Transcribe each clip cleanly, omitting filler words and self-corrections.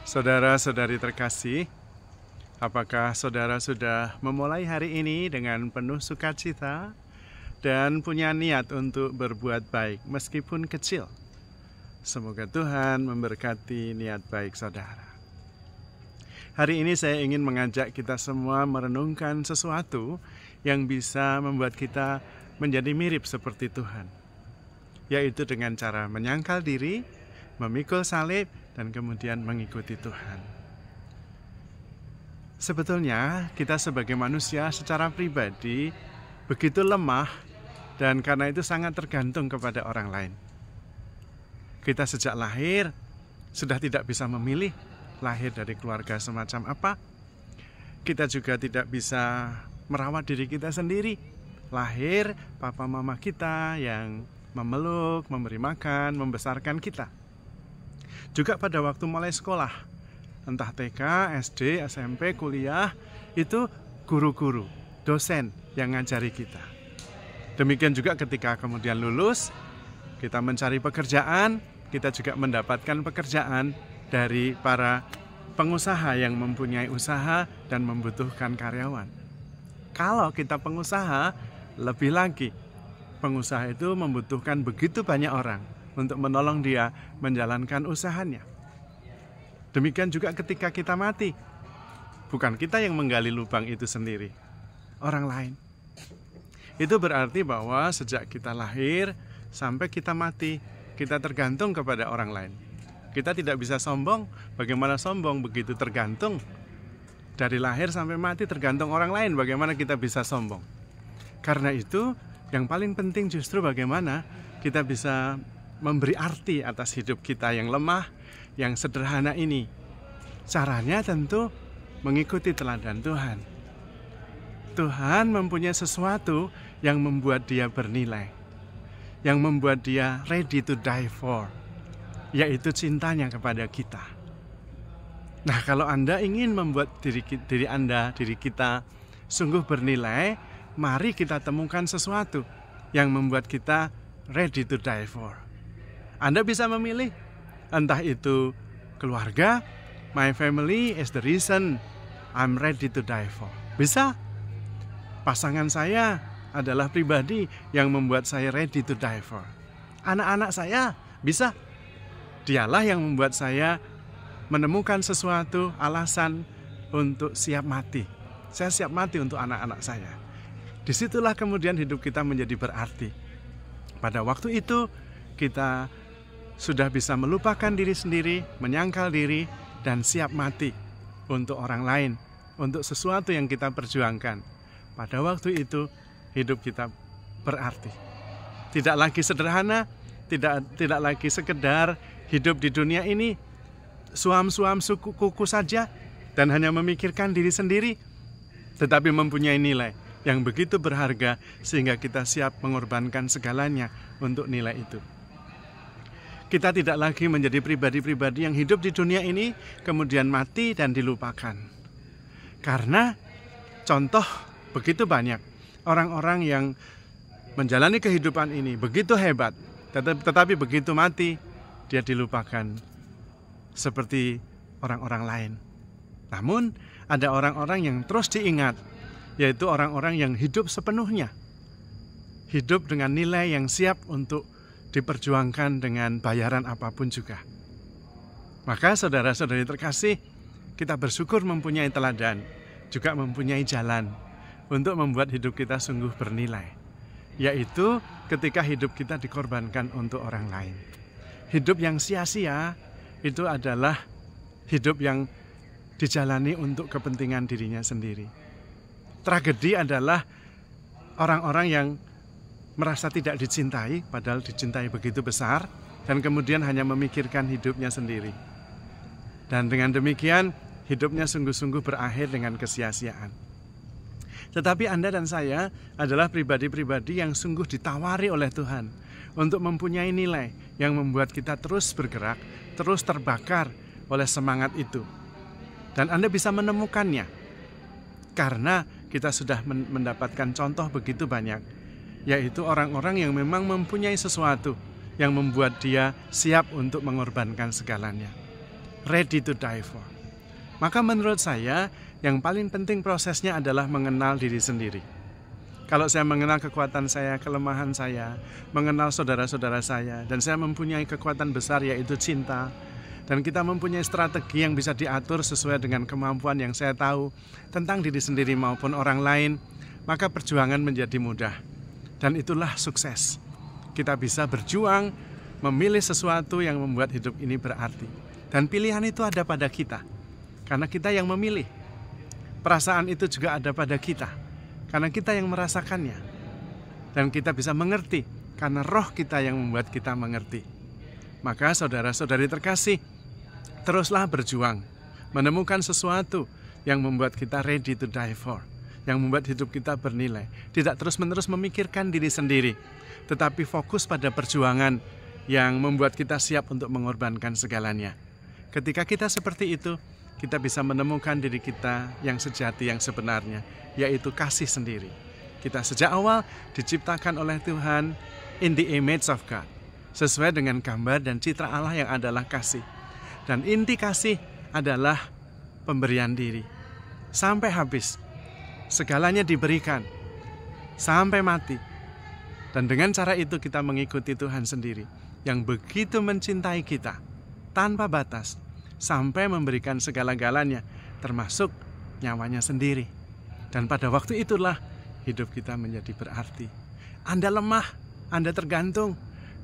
Saudara-saudari terkasih, apakah saudara sudah memulai hari ini dengan penuh sukacita dan punya niat untuk berbuat baik meskipun kecil? Semoga Tuhan memberkati niat baik saudara. Hari ini saya ingin mengajak kita semua merenungkan sesuatu yang bisa membuat kita menjadi mirip seperti Tuhan, yaitu dengan cara menyangkal diri, memikul salib, dan kemudian mengikuti Tuhan. Sebetulnya kita sebagai manusia secara pribadi begitu lemah dan karena itu sangat tergantung kepada orang lain. Kita sejak lahir sudah tidak bisa memilih lahir dari keluarga semacam apa. Kita juga tidak bisa merawat diri kita sendiri. Lahir papa mama kita yang memeluk, memberi makan, membesarkan kita. Juga pada waktu mulai sekolah, entah TK, SD, SMP, kuliah, itu guru-guru, dosen yang ngajari kita. Demikian juga ketika kemudian lulus, kita mencari pekerjaan, kita juga mendapatkan pekerjaan dari para pengusaha yang mempunyai usaha dan membutuhkan karyawan. Kalau kita pengusaha, lebih lagi, pengusaha itu membutuhkan begitu banyak orang untuk menolong dia menjalankan usahanya. Demikian juga ketika kita mati. Bukan kita yang menggali lubang itu sendiri, orang lain. Itu berarti bahwa sejak kita lahir sampai kita mati, kita tergantung kepada orang lain. Kita tidak bisa sombong. Bagaimana sombong begitu tergantung? Dari lahir sampai mati tergantung orang lain. Bagaimana kita bisa sombong? Karena itu yang paling penting justru bagaimana kita bisa memberi arti atas hidup kita yang lemah, yang sederhana ini. Caranya tentu mengikuti teladan Tuhan. Tuhan mempunyai sesuatu yang membuat dia bernilai, yang membuat dia ready to die for, yaitu cintanya kepada kita. Nah, kalau Anda ingin membuat diri kita sungguh bernilai, mari kita temukan sesuatu yang membuat kita ready to die for. Anda bisa memilih, entah itu keluarga, my family is the reason I'm ready to die for. Bisa. Pasangan saya adalah pribadi yang membuat saya ready to die for. Anak-anak saya bisa. Dialah yang membuat saya menemukan sesuatu alasan untuk siap mati. Saya siap mati untuk anak-anak saya. Disitulah kemudian hidup kita menjadi berarti. Pada waktu itu kita sudah bisa melupakan diri sendiri, menyangkal diri, dan siap mati untuk orang lain, untuk sesuatu yang kita perjuangkan. Pada waktu itu hidup kita berarti. Tidak lagi sederhana, tidak lagi sekedar hidup di dunia ini suam-suam kuku saja dan hanya memikirkan diri sendiri, tetapi mempunyai nilai yang begitu berharga sehingga kita siap mengorbankan segalanya untuk nilai itu. Kita tidak lagi menjadi pribadi-pribadi yang hidup di dunia ini kemudian mati dan dilupakan. Karena contoh begitu banyak orang-orang yang menjalani kehidupan ini begitu hebat, tetapi begitu mati dia dilupakan seperti orang-orang lain. Namun ada orang-orang yang terus diingat, yaitu orang-orang yang hidup sepenuhnya, hidup dengan nilai yang siap untuk diperjuangkan dengan bayaran apapun juga. Maka saudara-saudari terkasih, kita bersyukur mempunyai teladan, juga mempunyai jalan untuk membuat hidup kita sungguh bernilai, yaitu ketika hidup kita dikorbankan untuk orang lain. Hidup yang sia-sia itu adalah hidup yang dijalani untuk kepentingan dirinya sendiri. Tragedi adalah orang-orang yang merasa tidak dicintai, padahal dicintai begitu besar, dan kemudian hanya memikirkan hidupnya sendiri. Dan dengan demikian, hidupnya sungguh-sungguh berakhir dengan kesia-siaan. Tetapi Anda dan saya adalah pribadi-pribadi yang sungguh ditawari oleh Tuhan untuk mempunyai nilai yang membuat kita terus bergerak, terus terbakar oleh semangat itu. Dan Anda bisa menemukannya, karena kita sudah mendapatkan contoh begitu banyak, yaitu orang-orang yang memang mempunyai sesuatu yang membuat dia siap untuk mengorbankan segalanya. ready to die for. Maka menurut saya, yang paling penting prosesnya adalah mengenal diri sendiri. Kalau saya mengenal kekuatan saya, kelemahan saya, mengenal saudara-saudara saya, dan saya mempunyai kekuatan besar yaitu cinta, dan kita mempunyai strategi yang bisa diatur sesuai dengan kemampuan yang saya tahu tentang diri sendiri maupun orang lain, maka perjuangan menjadi mudah. Dan itulah sukses. Kita bisa berjuang, memilih sesuatu yang membuat hidup ini berarti. Dan pilihan itu ada pada kita, karena kita yang memilih. Perasaan itu juga ada pada kita, karena kita yang merasakannya. Dan kita bisa mengerti, karena roh kita yang membuat kita mengerti. Maka saudara-saudari terkasih, teruslah berjuang, menemukan sesuatu yang membuat kita ready to die for, yang membuat hidup kita bernilai. Tidak terus-menerus memikirkan diri sendiri, tetapi fokus pada perjuangan yang membuat kita siap untuk mengorbankan segalanya. Ketika kita seperti itu, kita bisa menemukan diri kita yang sejati, yang sebenarnya, yaitu kasih sendiri. Kita sejak awal diciptakan oleh Tuhan in the image of God, sesuai dengan gambar dan citra Allah yang adalah kasih. Dan inti kasih adalah pemberian diri. Sampai habis, segalanya diberikan, sampai mati. Dan dengan cara itu kita mengikuti Tuhan sendiri, yang begitu mencintai kita, tanpa batas, sampai memberikan segala-galanya, termasuk nyawanya sendiri. Dan pada waktu itulah hidup kita menjadi berarti. Anda lemah, Anda tergantung,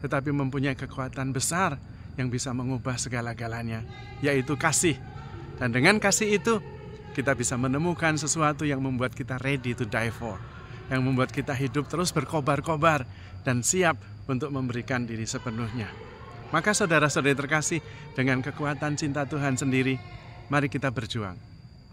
tetapi mempunyai kekuatan besar yang bisa mengubah segala-galanya, yaitu kasih. Dan dengan kasih itu, kita bisa menemukan sesuatu yang membuat kita ready to die for, yang membuat kita hidup terus berkobar-kobar dan siap untuk memberikan diri sepenuhnya. Maka saudara-saudari terkasih, dengan kekuatan cinta Tuhan sendiri, mari kita berjuang.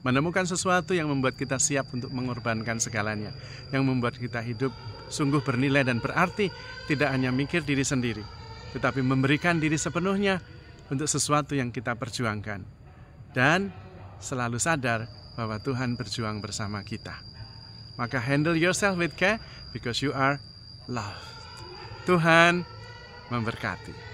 Menemukan sesuatu yang membuat kita siap untuk mengorbankan segalanya, yang membuat kita hidup sungguh bernilai dan berarti, tidak hanya mikir diri sendiri, tetapi memberikan diri sepenuhnya untuk sesuatu yang kita perjuangkan. Dan selalu sadar bahwa Tuhan berjuang bersama kita. Maka handle yourself with care because you are loved. Tuhan memberkati.